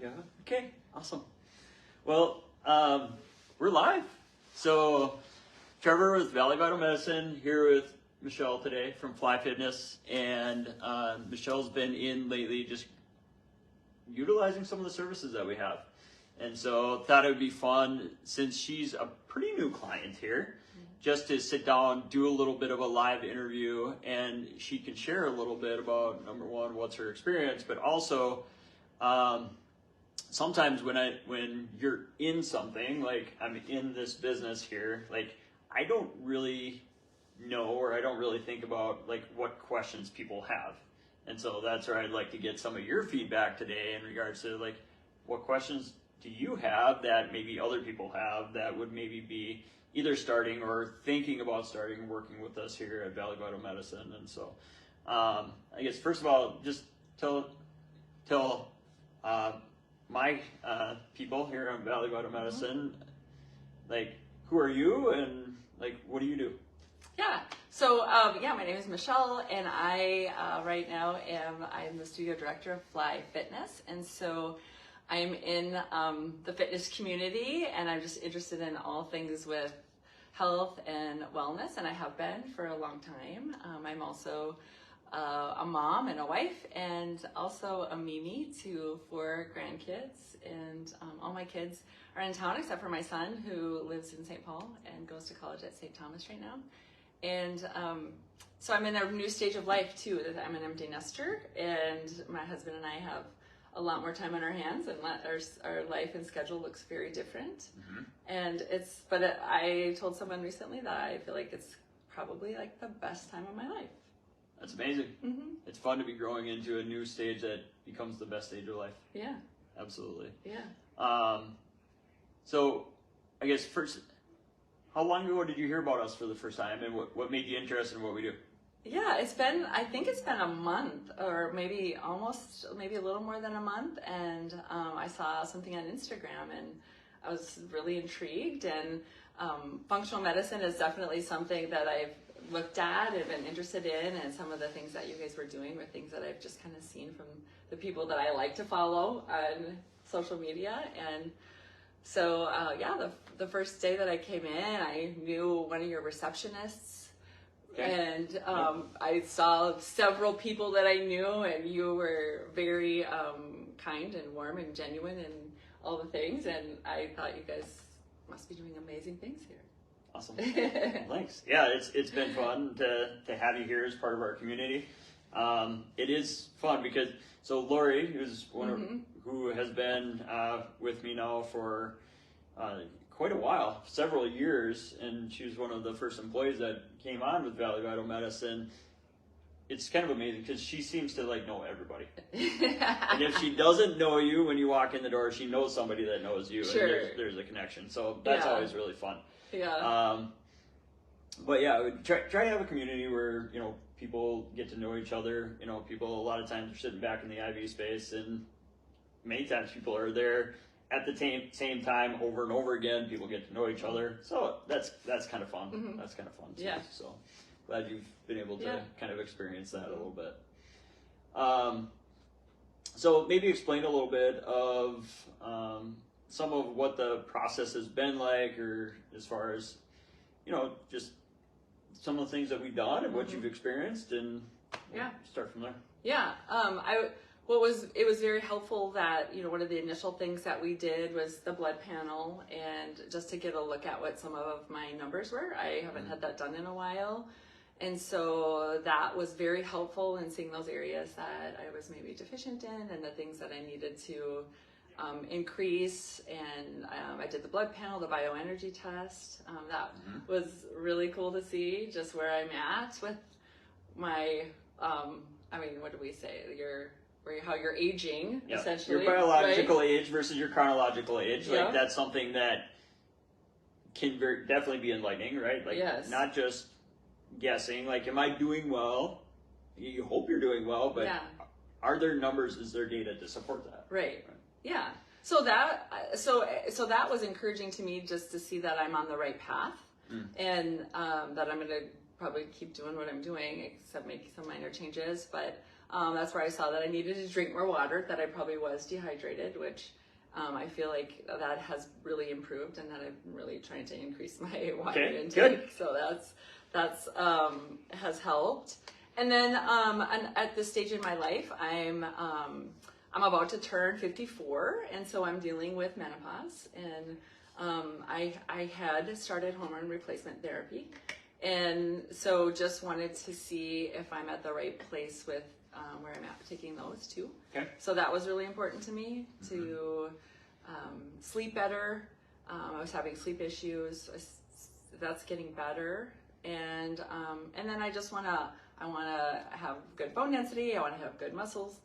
Yeah. Okay. Awesome. Well, we're live. So, Trevor with Valley Vital Medicine here with Michelle today from Fly Fitness, and Michelle's been in lately, just utilizing some of the services that we have, and so thought it would be fun since she's a pretty new client here, just to sit down, do a little bit of a live interview, and she can share a little bit about, number one, what's her experience, but also sometimes when you're in something, like I'm in this business here, like I don't really know, or I don't really think about like what questions people have. And so that's where I'd like to get some of your feedback today in regards to like, what questions do you have that maybe other people have that would maybe be either starting or thinking about starting working with us here at Valley Vital Medicine. And so I guess first of all, just tell my people here at Valley Vital Medicine, like, who are you and like, what do you do? Yeah. So, my name is Michelle, and I right now I'm the studio director of Fly Fitness, and so I'm in the fitness community, and I'm just interested in all things with health and wellness, and I have been for a long time. I'm also a mom and a wife, and also a Mimi to 4 grandkids, and all my kids are in town except for my son, who lives in St. Paul and goes to college at St. Thomas right now. And so I'm in a new stage of life too. I'm an empty nester, and my husband and I have a lot more time on our hands, and our life and schedule looks very different. Mm-hmm. And I told someone recently that I feel like it's probably like the best time of my life. That's amazing. Mm-hmm. It's fun to be growing into a new stage that becomes the best stage of life. Yeah. Absolutely. Yeah. So I guess first, how long ago did you hear about us for the first time, and what made you interested in what we do? Yeah, I think it's been a month, or maybe a little more than a month, and I saw something on Instagram, and I was really intrigued, and functional medicine is definitely something that I've looked at and been interested in, and some of the things that you guys were doing were things that I've just kind of seen from the people that I like to follow on social media. And so the first day that I came in, I knew one of your receptionists. Okay. And I saw several people that I knew, and you were very kind and warm and genuine and all the things, and I thought you guys must be doing amazing things here. Awesome. Thanks. Yeah, it's been fun to have you here as part of our community. It is fun because Lori, who's who has been with me now for quite a while, several years, and she was one of the first employees that came on with Valley Vital Medicine. It's kind of amazing because she seems to like know everybody. And if she doesn't know you when you walk in the door, she knows somebody that knows you. Sure. And there's a connection. So that's always really fun. Yeah. But yeah, I would try to have a community where, people get to know each other. People a lot of times are sitting back in the IV space, and many times people are there at the same time over and over again. People get to know each other. So that's kind of fun. Mm-hmm. That's kind of fun too. Yeah. So glad you've been able to kind of experience that a little bit. So maybe explain a little bit of some of what the process has been like, or as far as, just some of the things that we've done and what you've experienced, and start from there. Yeah. It was very helpful that, one of the initial things that we did was the blood panel, and just to get a look at what some of my numbers were. I haven't had that done in a while. And so that was very helpful in seeing those areas that I was maybe deficient in, and the things that I needed to increase. And I did the blood panel, the bioenergy test. That was really cool to see just where I'm at with my, what do we say? How you're aging, essentially. Your biological age versus your chronological age. Yeah. Like, that's something that can definitely be enlightening, right? Like, not just guessing, like, am I doing well? You hope you're doing well, but are there numbers, is there data to support that? Right. Yeah. So that was encouraging to me, just to see that I'm on the right path, and that I'm going to probably keep doing what I'm doing, except make some minor changes. But That's where I saw that I needed to drink more water, that I probably was dehydrated, which I feel like that has really improved, and that I'm really trying to increase my water intake. Good. So that's has helped. And then at this stage in my life, I'm about to turn 54, and so I'm dealing with menopause. And I had started hormone replacement therapy, and so just wanted to see if I'm at the right place with where I'm at taking those too. Okay. So that was really important to me to sleep better. I was having sleep issues. That's getting better, and then I just want to have good bone density. I want to have good muscles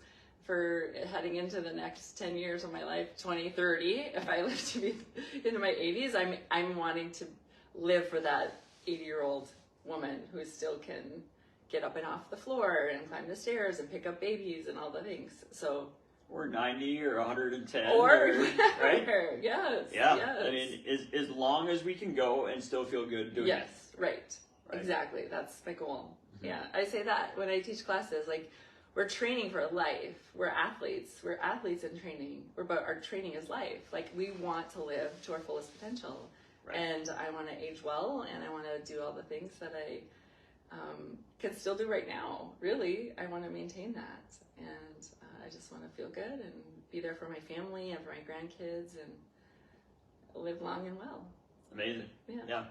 for heading into the next 10 years of my life, 20, 30. If I live to be into my 80s, I'm wanting to live for that 80-year-old woman who still can get up and off the floor and climb the stairs and pick up babies and all the things. So, or 90 or 110 or right? Yes. Yeah. Yes. I mean, as long as we can go and still feel good doing it. Yes, right. Exactly. That's my goal. Mm-hmm. Yeah. I say that when I teach classes, like, we're training for life. We're athletes. We're athletes in training. But our training is life. Like, we want to live to our fullest potential. Right. And I want to age well, and I want to do all the things that I can still do right now. Really, I want to maintain that. And I just want to feel good and be there for my family and for my grandkids and live long and well. Amazing. Yeah.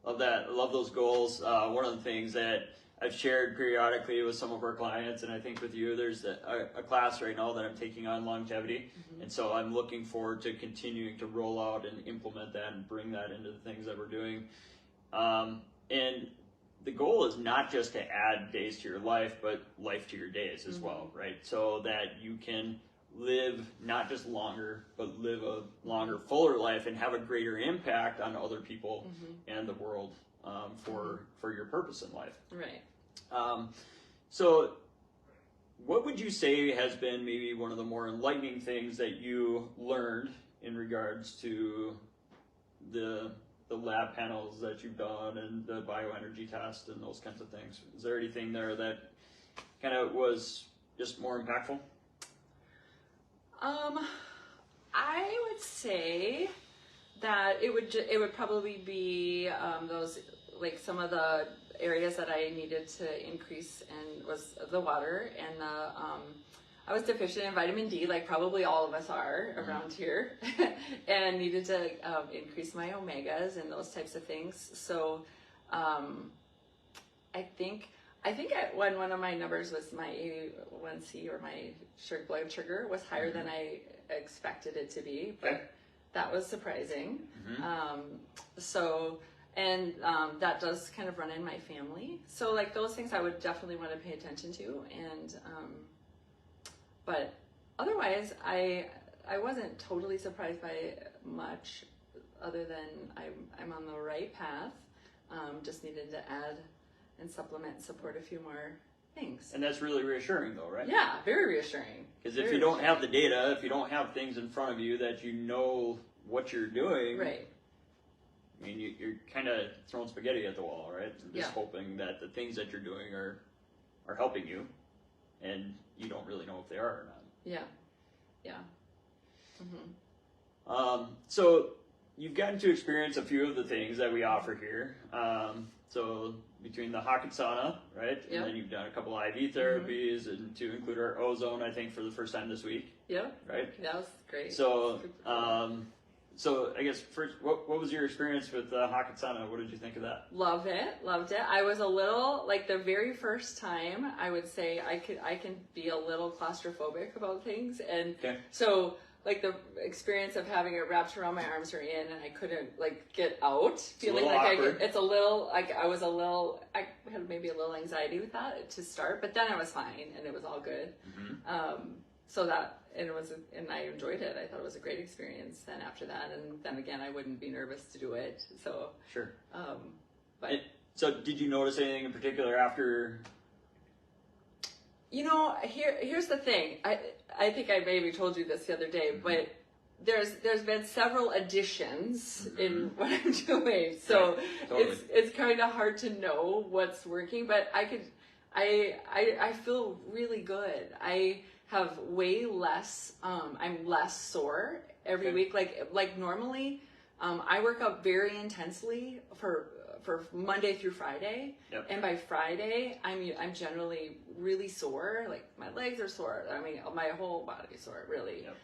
Love that. I love those goals. One of the things that I've shared periodically with some of our clients, and I think with you, there's a class right now that I'm taking on longevity. Mm-hmm. And so I'm looking forward to continuing to roll out and implement that and bring that into the things that we're doing. And the goal is not just to add days to your life, but life to your days as well, right? So that you can live not just longer, but live a longer, fuller life and have a greater impact on other people and the world for your purpose in life. Right. So what would you say has been maybe one of the more enlightening things that you learned in regards to the lab panels that you've done and the bioenergy test and those kinds of things? Is there anything there that kind of was just more impactful? I would say that it would probably be those, like, some of the areas that I needed to increase, and was the water and I was deficient in vitamin D, like probably all of us are around here, and needed to increase my omegas and those types of things. So I think when one of my numbers was my A1C, or my blood sugar, was higher than I expected it to be, but that was surprising. That does kind of run in my family. So, like, those things I would definitely want to pay attention to. And but otherwise, I wasn't totally surprised by much, other than I'm on the right path. Just needed to add and supplement and support a few more things. And that's really reassuring, though, right? Yeah, very reassuring. Because if you don't have the data, if you don't have things in front of you that you know what you're doing, right? I mean, you're kind of throwing spaghetti at the wall, right? And just hoping that the things that you're doing are helping you, and you don't really know if they are or not. Yeah. So you've gotten to experience a few of the things that we offer here. So between the HOCATT sauna, right? Yep. And then you've done a couple IV therapies, and to include our ozone, I think, for the first time this week. Yeah. Right? That was great. So, so I guess first, what was your experience with HOCATT sauna? What did you think of that? Loved it. I was a little, like, the very first time, I would say I can be a little claustrophobic about things, and so, like, the experience of having it wrapped around my arms or in, and I couldn't, like, get out, feeling like I had maybe a little anxiety with that to start, but then I was fine and it was all good. And I enjoyed it. I thought it was a great experience then after that, and then again, I wouldn't be nervous to do it. So sure. But so did you notice anything in particular after? You know, here's the thing. I think I maybe told you this the other day, but there's been several additions in what I'm doing, so totally. It's kind of hard to know what's working. But I feel really good. I have way less, I'm less sore every week. Like normally, I work out very intensely for Monday through Friday. Yep. And by Friday, I'm generally really sore. Like my legs are sore. I mean, my whole body is sore, really. Yep.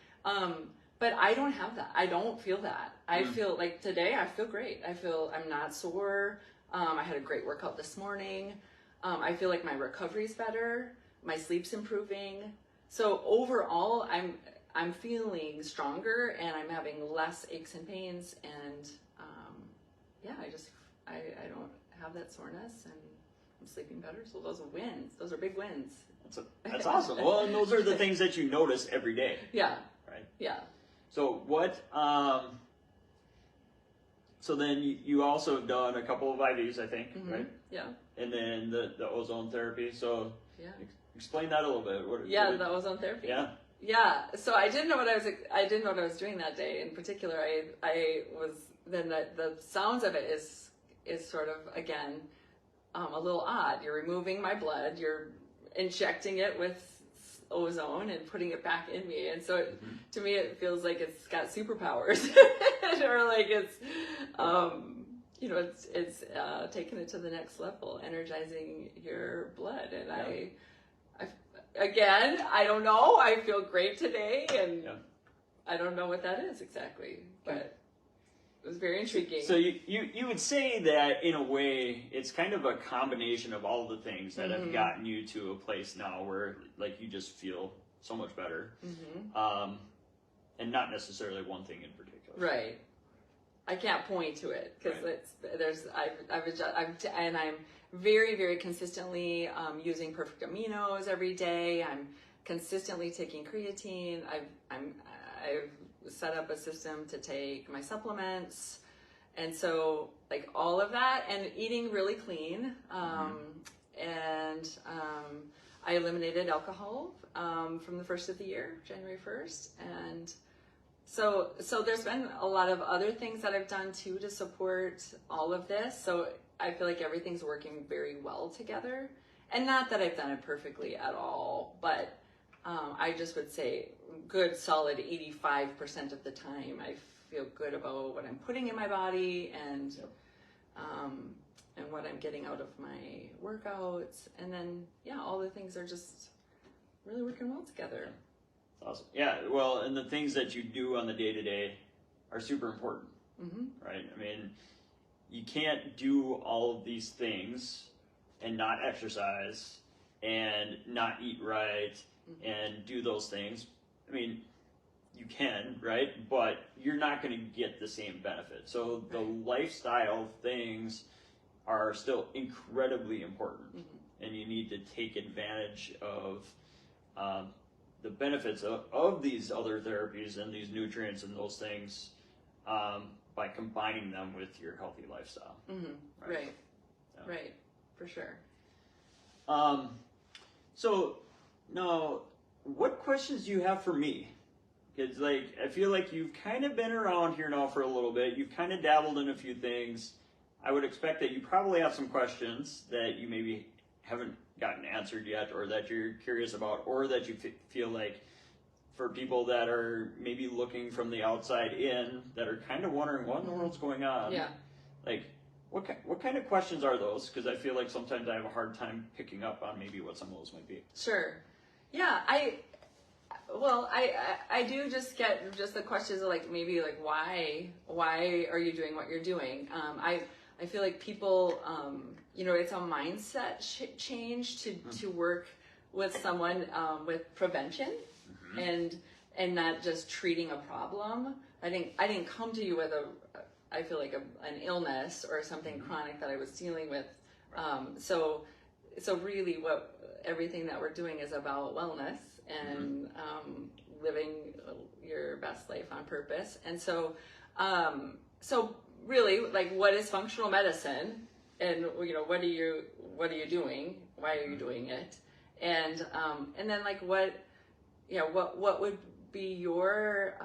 But I don't have that. I don't feel that. I feel like today I feel great. I'm not sore. I had a great workout this morning. I feel like my recovery's better. My sleep's improving. So overall, I'm feeling stronger, and I'm having less aches and pains, and I don't have that soreness, and I'm sleeping better. So those are wins. Those are big wins. That's awesome. Well, and those are the things that you notice every day. Yeah. Right. Yeah. So what? So then you also have done a couple of IVs, I think, right? Yeah. And then the ozone therapy. So yeah. Explain that a little bit. The ozone therapy. Yeah. Yeah. So I didn't know what I didn't know what I was doing that day. In particular, I was then the sounds of it is sort of again a little odd. You're removing my blood. You're injecting it with ozone and putting it back in me, and so to me it feels like it's got superpowers, or like it's it's taking it to the next level, energizing your blood. And I don't know, I feel great today, and I don't know what that is exactly, but it was very intriguing. So you would say that in a way it's kind of a combination of all the things that have gotten you to a place now where like you just feel so much better, and not necessarily one thing in particular. Right. I can't point to it because I'm very, very consistently using perfect aminos every day. I'm consistently taking creatine. I've set up a system to take my supplements, and so like all of that, and eating really clean, and I eliminated alcohol from the first of the year, January 1st, and so there's been a lot of other things that I've done too to support all of this. So I feel like everything's working very well together, and not that I've done it perfectly at all, but I just would say good solid 85% of the time I feel good about what I'm putting in my body, and what I'm getting out of my workouts, and then all the things are just really working well together. Awesome. Yeah, well, and the things that you do on the day-to-day are super important, right? I mean, you can't do all of these things and not exercise and not eat right and do those things. I mean, you can, right? But you're not going to get the same benefit. So the lifestyle things are still incredibly important, and you need to take advantage of the benefits of these other therapies and these nutrients and those things by combining them with your healthy lifestyle. Right. Right, for sure. So now, what questions do you have for me? Because like I feel like you've kind of been around here now for a little bit. You've kind of dabbled in a few things. I would expect that you probably have some questions that you maybe haven't gotten answered yet, or that you're curious about, or that you feel like for people that are maybe looking from the outside in, that are kind of wondering what in the world's going on. Yeah. Like, what kind of questions are those? Because I feel like sometimes I have a hard time picking up on maybe what some of those might be. Sure. Yeah, I do just get just the questions of like maybe like why are you doing what you're doing? I feel like people, it's a mindset change to work with someone with prevention and not just treating a problem. I didn't come to you with I feel like an illness or something chronic that I was dealing with. So really everything that we're doing is about wellness and living your best life on purpose. And so really, like, what is functional medicine, and what are you doing? Why are you doing it? And then like what would be your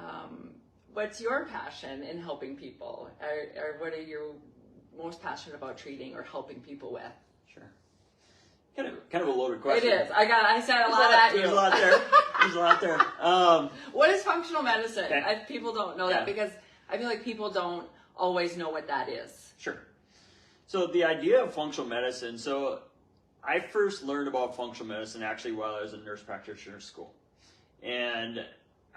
what's your passion in helping people, or what are you most passionate about treating or helping people with? Sure. kind of a loaded question. It is. I said a lot at you. There's a lot there. There's a lot there. What is functional medicine? Okay. People don't know that because I feel like people don't always know what that is. Sure. So the idea of functional medicine, so I first learned about functional medicine actually while I was in nurse practitioner school. And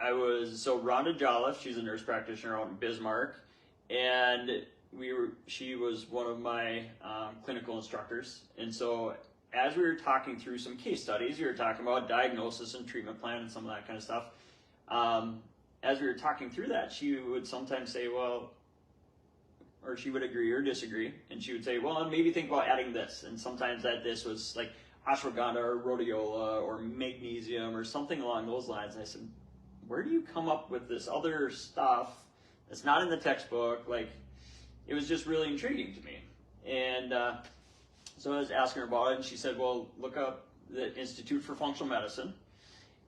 Rhonda Jolliffe, she's a nurse practitioner out in Bismarck, and she was one of my clinical instructors. And so as we were talking through some case studies, we were talking about diagnosis and treatment plan and some of that kind of stuff. As we were talking through that, she would sometimes say, well, or she would agree or disagree, and she would say, well, maybe think about adding this. And sometimes that this was like ashwagandha or rhodiola or magnesium or something along those lines. And I said, where do you come up with this other stuff that's not in the textbook? Like, it was just really intriguing to me. And so I was asking her about it, and she said, well, look up the Institute for Functional Medicine.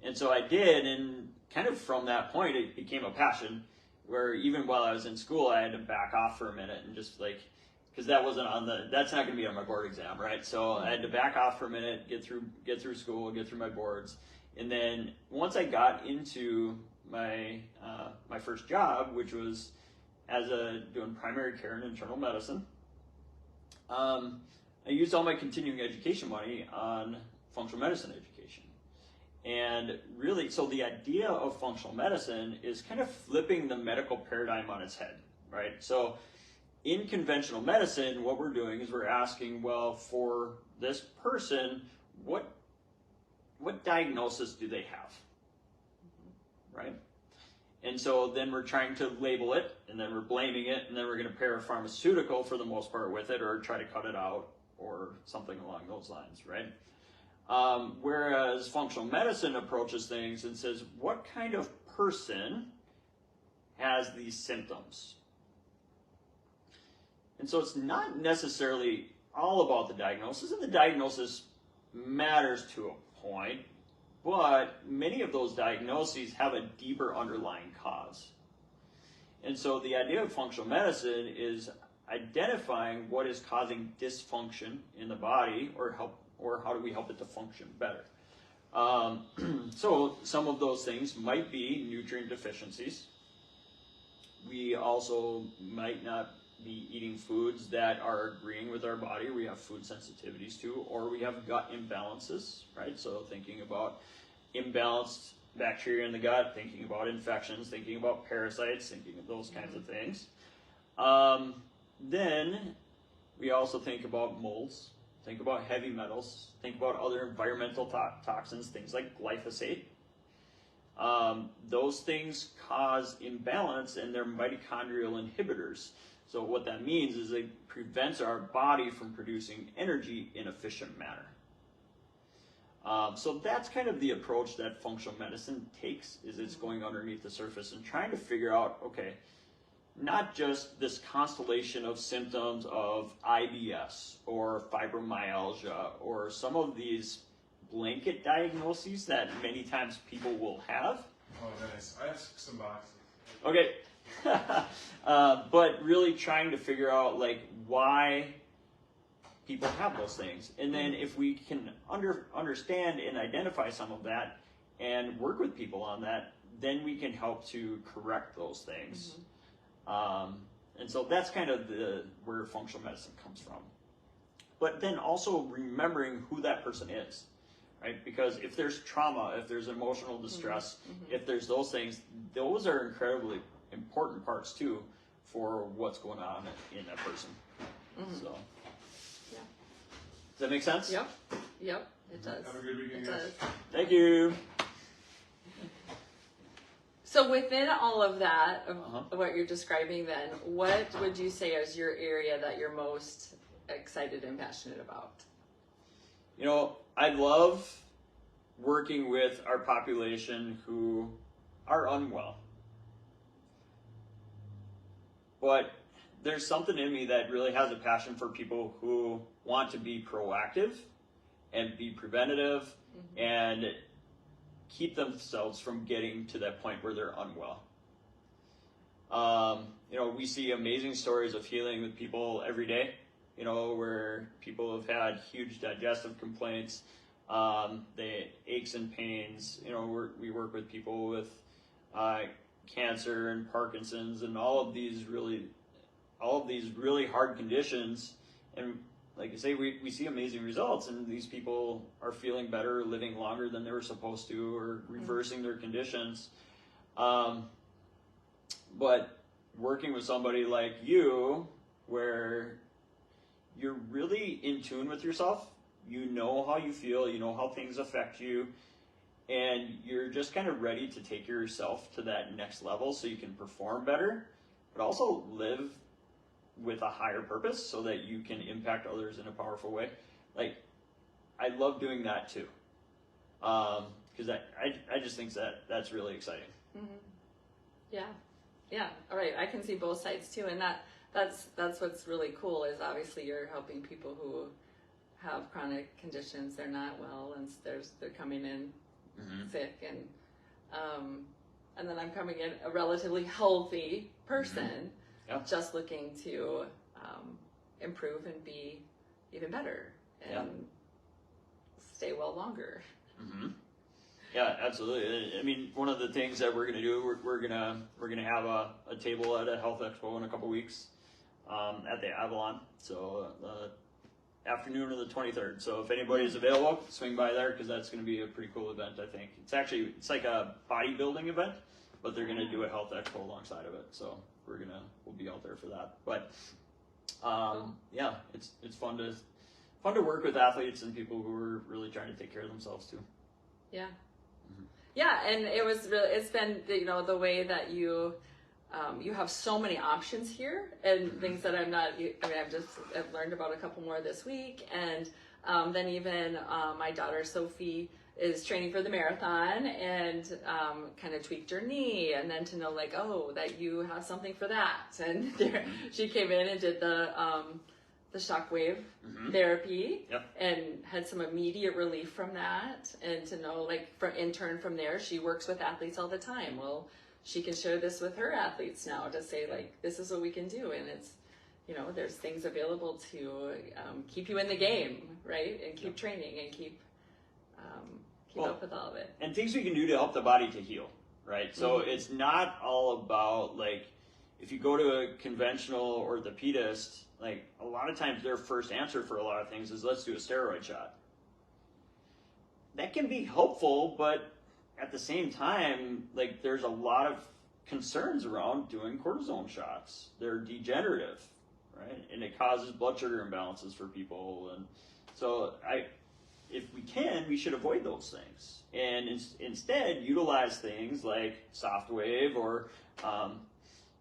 And so I did, and kind of from that point, it became a passion, where even while I was in school, I had to back off for a minute and just like, because that's not going to be on my board exam, right? So I had to back off for a minute, get through school, get through my boards. And then once I got into my first job, which was doing primary care and internal medicine, I used all my continuing education money on functional medicine education. And really, so the idea of functional medicine is kind of flipping the medical paradigm on its head, right? So in conventional medicine, what we're doing is we're asking, well, for this person, what diagnosis do they have, right? And so then we're trying to label it, and then we're blaming it, and then we're going to pair a pharmaceutical for the most part with it, or try to cut it out, or something along those lines, right? Whereas functional medicine approaches things and says, what kind of person has these symptoms? And so it's not necessarily all about the diagnosis, and the diagnosis matters to a point, but many of those diagnoses have a deeper underlying cause. And so the idea of functional medicine is identifying what is causing dysfunction in the body, or how do we help it to function better. So some of those things might be nutrient deficiencies. We also might not be eating foods that are agreeing with our body. We have food sensitivities too, or we have gut imbalances, right? So thinking about imbalanced bacteria in the gut, thinking about infections, thinking about parasites, thinking of those kinds of things. Then we also think about molds, think about heavy metals, think about other environmental toxins, things like glyphosate. Those things cause imbalance, and they're mitochondrial inhibitors. So what that means is it prevents our body from producing energy in an efficient manner. So that's kind of the approach that functional medicine takes, is it's going underneath the surface and trying to figure out, okay, not just this constellation of symptoms of IBS or fibromyalgia or some of these blanket diagnoses that many times people will have. Oh, nice. I have some boxes. Okay. But really trying to figure out like why people have those things. And then if we can understand and identify some of that and work with people on that, then we can help to correct those things. And so that's kind of where functional medicine comes from. But then also remembering who that person is, right? Because if there's trauma, if there's emotional distress, if there's those things, those are incredibly important parts too for what's going on in that person. So, yeah. Does that make sense? Yep, it does. Have a good weekend, It guys. does. Thank you. So within all of that, of what you're describing then, what would you say is your area that you're most excited and passionate about? You know, I love working with our population who are unwell. But there's something in me that really has a passion for people who want to be proactive and be preventative and keep themselves from getting to that point where they're unwell. You know, we see amazing stories of healing with people every day. you know, where people have had huge digestive complaints, the aches and pains. You know, we work with people with cancer and Parkinson's and all of these really hard conditions. And like I say, we see amazing results, and these people are feeling better, living longer than they were supposed to, or reversing their conditions. But working with somebody like you, where you're really in tune with yourself, you know how you feel, you know how things affect you, and you're just kind of ready to take yourself to that next level so you can perform better, but also live with a higher purpose so that you can impact others in a powerful way. Like, I love doing that too. Because I just think that's really exciting. Mm-hmm. Yeah. All right. I can see both sides too, and that's what's really cool is obviously you're helping people who have chronic conditions. They're not well, and they're coming in sick, and then I'm coming in a relatively healthy person, just looking to improve and be even better and stay well longer. Mm-hmm. Yeah, absolutely. I mean, one of the things that we're gonna do, we're gonna have a table at a health expo in a couple weeks at the Avalon. So afternoon of the 23rd. So if anybody's available, swing by there, because that's gonna be a pretty cool event. I think it's like a bodybuilding event, but they're gonna do a health expo alongside of it. So we'll be out there for that. But yeah, it's fun to work with athletes and people who are really trying to take care of themselves too. Yeah. Yeah, and it's been, you know, the way that you have so many options here and things that I've learned about a couple more this week. And then even my daughter Sophie is training for the marathon and kind of tweaked her knee, and then to know like, oh, that you have something for that. And she came in and did the shockwave therapy and had some immediate relief from that. And to know, like, in turn from there, she works with athletes all the time. Well, she can share this with her athletes now to say, like, this is what we can do. And it's, you know, there's things available to keep you in the game, right? And keep training and keep up with all of it. And things we can do to help the body to heal, right? So it's not all about, like, if you go to a conventional orthopedist, like, a lot of times their first answer for a lot of things is, let's do a steroid shot. That can be helpful, but at the same time, like, there's a lot of concerns around doing cortisone shots. They're degenerative, right? And it causes blood sugar imbalances for people. And so if we can, we should avoid those things. And instead utilize things like soft wave or,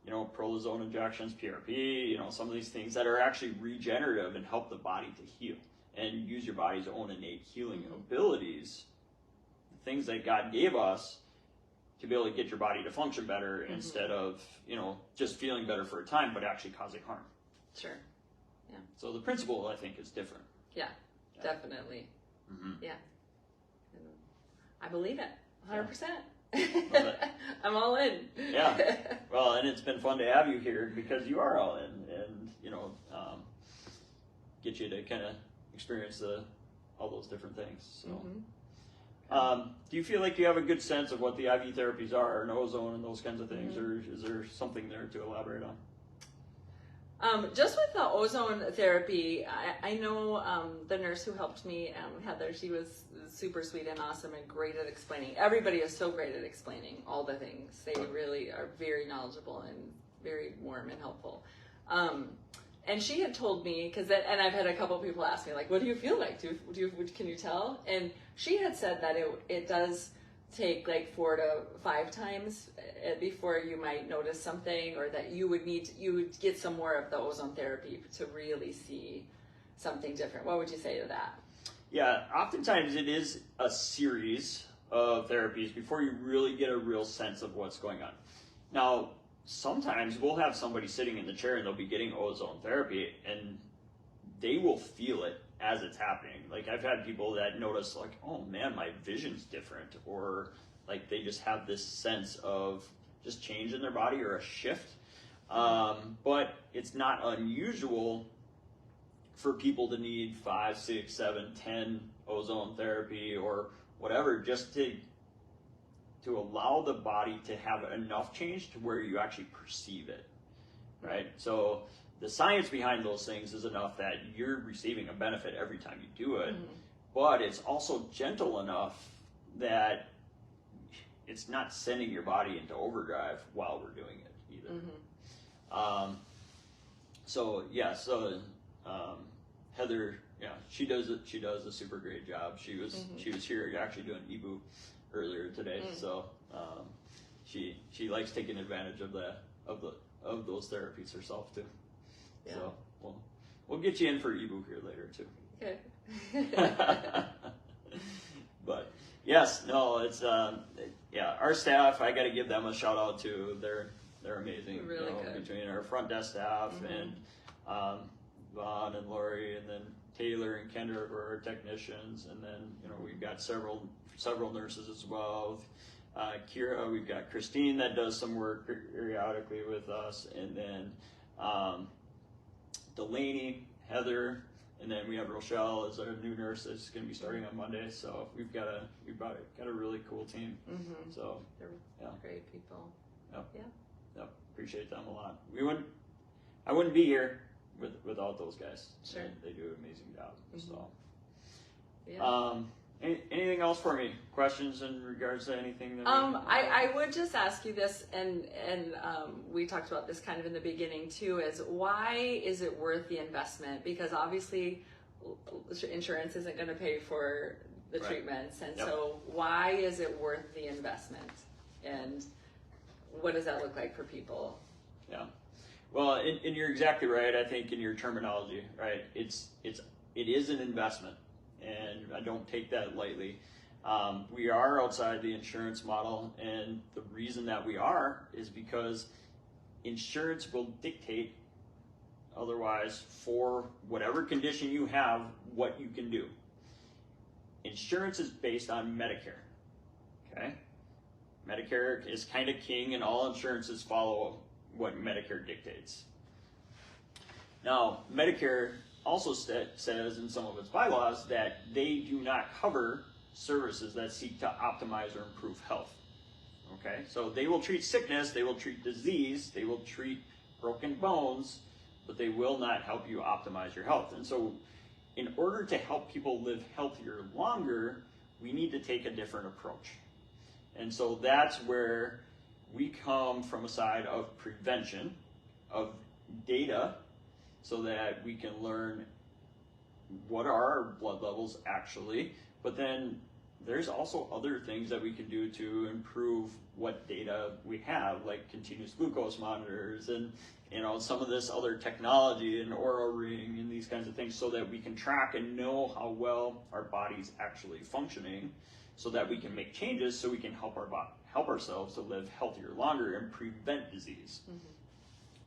you know, prolozone injections, PRP, you know, some of these things that are actually regenerative and help the body to heal and use your body's own innate healing abilities, things that God gave us to be able to get your body to function better instead of, you know, just feeling better for a time, but actually causing harm. Sure. Yeah. So the principle, I think, is different. Yeah. Definitely. Yeah. And I believe it. 100%. I'm all in. Yeah. Well, and it's been fun to have you here because you are all in, and you know, get you to kind of experience all those different things. So, do you feel like you have a good sense of what the IV therapies are, and ozone, and those kinds of things, or is there something there to elaborate on? Just with the ozone therapy, I know the nurse who helped me, Heather, she was super sweet and awesome and great at explaining. Everybody is so great at explaining all the things. They really are very knowledgeable and very warm and helpful. And she had told me, and I've had a couple of people ask me, like, what do you feel like? Can you tell? And she had said that it does take like 4 to 5 times before you might notice something, or that you would get some more of the ozone therapy to really see something different. What would you say to that? Yeah, oftentimes it is a series of therapies before you really get a real sense of what's going on. Now, sometimes we'll have somebody sitting in the chair and they'll be getting ozone therapy and they will feel it as it's happening. Like, I've had people that notice, like, oh man, my vision's different, or like they just have this sense of just change in their body or a shift. But it's not unusual for people to need 5, 6, 7, 10 ozone therapy or whatever, just to allow the body to have enough change to where you actually perceive it, right? So the science behind those things is enough that you're receiving a benefit every time you do it, but it's also gentle enough that it's not sending your body into overdrive while we're doing it either. Heather, yeah, she does a super great job. She was here actually doing EBOO earlier today, so she likes taking advantage of those therapies herself too. Yeah. So we'll get you in for EBOO here later too. Okay. But yes, no, it's our staff, I got to give them a shout out too. They're amazing. Really good. Between our front desk staff and Vaughn and Lori, and then Taylor and Kendra were our technicians, and then we've got several nurses as well. Kira, we've got Christine that does some work periodically with us, and then Delaney, Heather, and then we have Rochelle as our new nurse that's going to be starting on Monday. So we've got a really cool team. So they're great people. Yep, appreciate them a lot. I wouldn't be here without those guys. Sure. They do an amazing job. So Yeah. Anything else for me? Questions in regards to anything that I would just ask you this, and we talked about this kind of in the beginning too, is why is it worth the investment? Because obviously insurance isn't going to pay for the treatments, and so why is it worth the investment? And what does that look like for people? Yeah. Well, and you're exactly right. I think in your terminology, right? It is an investment, and I don't take that lightly. We are outside the insurance model, and the reason that we are is because insurance will dictate otherwise for whatever condition you have, what you can do. Insurance is based on Medicare, okay? Medicare is kind of king, and all insurances follow what Medicare dictates. Now, Medicare also says in some of its bylaws that they do not cover services that seek to optimize or improve health. Okay, so they will treat sickness, they will treat disease, they will treat broken bones, but they will not help you optimize your health. And so in order to help people live healthier longer, we need to take a different approach. And so that's where we come from a side of prevention, of data, so that we can learn what are our blood levels actually, but then there's also other things that we can do to improve what data we have, like continuous glucose monitors and some of this other technology and Oura Ring and these kinds of things, so that we can track and know how well our body's actually functioning, so that we can make changes, so we can help ourselves to live healthier longer and prevent disease.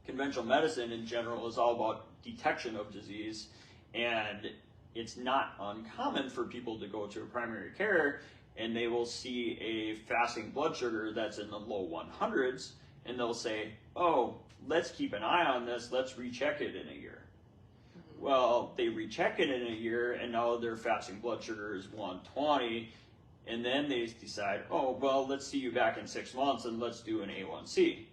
Conventional medicine in general is all about detection of disease, and it's not uncommon for people to go to a primary care and they will see a fasting blood sugar that's in the low 100s, and they'll say, oh, let's keep an eye on this, let's recheck it in a year. Well, they recheck it in a year and now their fasting blood sugar is 120, and then they decide, oh, well, let's see you back in 6 months and let's do an A1C.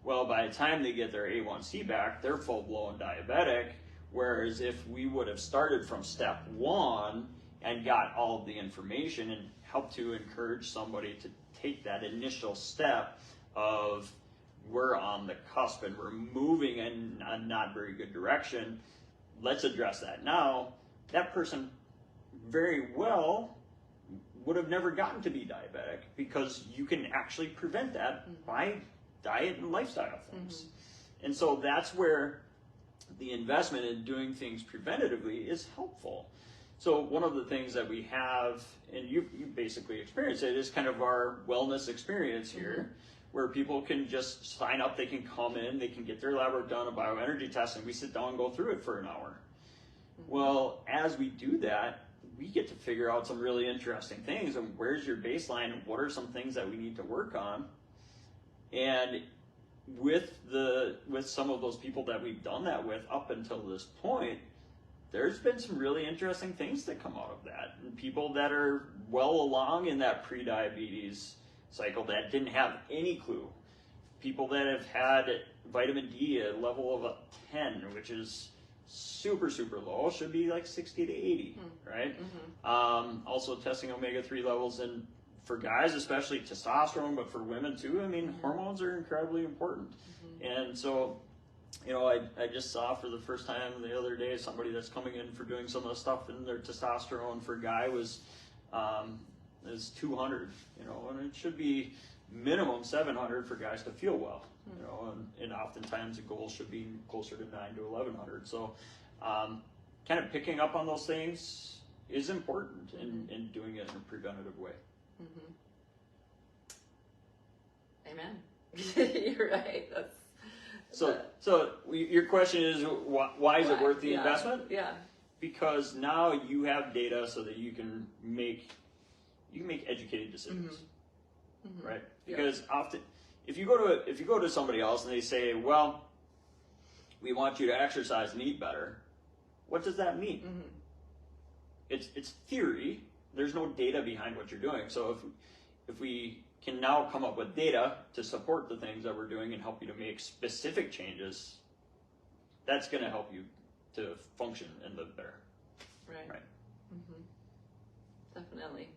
Well, by the time they get their A1C back, they're full-blown diabetic, whereas if we would have started from step one and got all of the information and helped to encourage somebody to take that initial step of we're on the cusp and we're moving in a not very good direction, let's address that now, that person very well would have never gotten to be diabetic, because you can actually prevent that by diet and lifestyle things. And so that's where the investment in doing things preventatively is helpful. So one of the things that we have, and you basically experience it, is kind of our wellness experience here, where people can just sign up, they can come in, they can get their lab work done, a bioenergy test, and we sit down and go through it for an hour. Well, as we do that, we get to figure out some really interesting things, and where's your baseline, and what are some things that we need to work on. And with some of those people that we've done that with up until this point, there's been some really interesting things that come out of that. And people that are well along in that pre-diabetes cycle that didn't have any clue. People that have had vitamin D at a level of a 10, which is super, super low, should be like 60 to 80, right? Also testing omega-3 levels, and for guys, especially testosterone, but for women too, I mean, hormones are incredibly important. And so, you know, I just saw for the first time the other day somebody that's coming in for doing some of the stuff, and their testosterone for a guy was 200, you know, and it should be minimum 700 for guys to feel well, you know, and oftentimes the goal should be closer to 9 to 1100. So kind of picking up on those things is important and doing it in a preventative way. Amen. You're right. So your question is, why is it worth the investment? Yeah. Because now you have data so that you can make educated decisions, right? Because often, if you go to somebody else and they say, well, we want you to exercise and eat better, what does that mean? It's theory. There's no data behind what you're doing. So if we can now come up with data to support the things that we're doing and help you to make specific changes, that's going to help you to function and live better. Right. Definitely.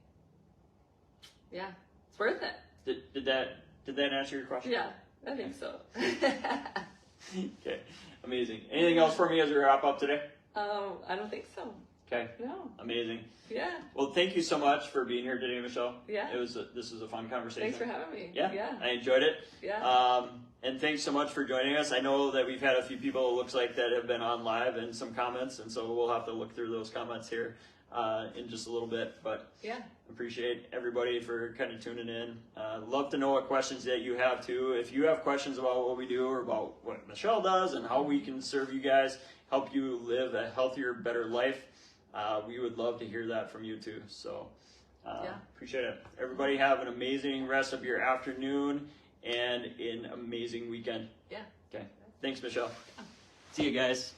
Yeah, it's worth it. Did that answer your question? Yeah, I think so. Okay, amazing. Anything else for me as we wrap up today? I don't think so. Okay. No. Amazing. Yeah. Well, thank you so much for being here today, Michelle. Yeah. This was a fun conversation. Thanks for having me. Yeah. I enjoyed it. Yeah. And thanks so much for joining us. I know that we've had a few people, it looks like, that have been on live and some comments, and so we'll have to look through those comments here in just a little bit. But yeah, appreciate everybody for kind of tuning in. Love to know what questions that you have too. If you have questions about what we do or about what Michelle does and how we can serve you guys, help you live a healthier, better life, we would love to hear that from you too. So appreciate it. Everybody have an amazing rest of your afternoon and an amazing weekend. Yeah. Okay. Thanks, Michelle. See you guys.